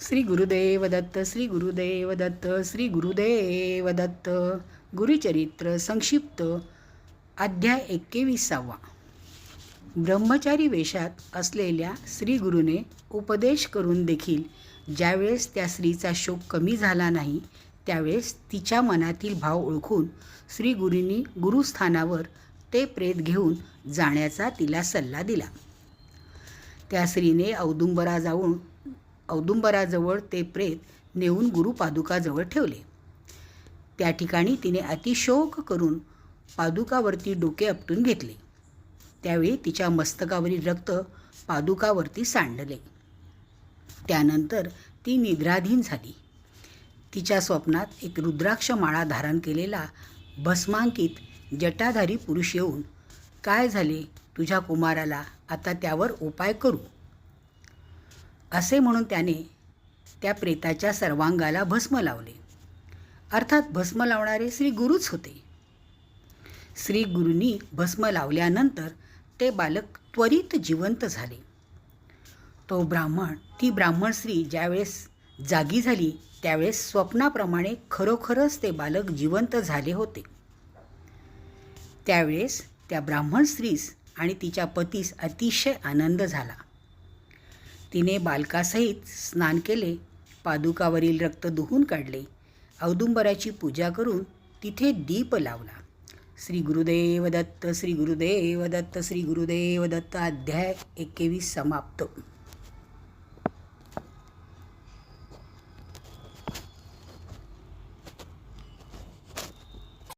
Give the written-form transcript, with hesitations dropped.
श्री गुरुदेव दत्त, श्री गुरुदेव दत्त, श्री गुरुदेव दत्त. गुरुचरित्र संक्षिप्त अध्याय 21. ब्रह्मचारी वेशात असलेल्या श्री गुरुने उपदेश करून देखील ज्यावेळेस त्या स्त्रीचा शोक कमी झाला नाही, त्यावेळेस तिच्या मनातील भाव ओळखून श्री गुरूंनी गुरुस्थानावर ते प्रेत घेऊन जाण्याचा तिला सल्ला दिला. त्या स्त्रीने औदुंबराजवळ ते प्रेत नेऊन गुरुपादुकाजवळ ठेवले. त्या ठिकाणी तिने अतिशोक करून पादुकावरती डोके आपटून घेतले. त्यावेळी तिच्या मस्तकावरील रक्त पादुकावरती सांडले. त्यानंतर ती निद्राधीन झाली. तिच्या स्वप्नात एक रुद्राक्ष माळा धारण केलेला भस्मांकित जटाधारी पुरुष येऊन, "काय झाले तुझ्या कुमाराला? आता त्यावर उपाय करू." असे म्हणून त्याने त्या प्रेताच्या सर्वांगाला भस्म लावले. अर्थात भस्म लावणारे श्री गुरुच होते. श्री गुरूंनी भस्म लावल्यानंतर ते बालक त्वरित जिवंत झाले. ती ब्राह्मण स्त्री ज्यावेळेस जागी झाली त्यावेळेस स्वप्नाप्रमाणे खरोखरच ते बालक जिवंत झाले होते. त्यावेळेस त्या ब्राह्मण स्त्रीस आणि तिच्या पतीस अतिशय आनंद झाला. तिने बालकासहित स्नान केले, पादुकावरील रक्त धुवून काढले, औदुंबराची पूजा करून तिथे दीप लावला. श्री गुरुदेव दत्त, श्री गुरुदेव दत्त, श्री गुरुदेव दत्त. अध्याय 21 समाप्त.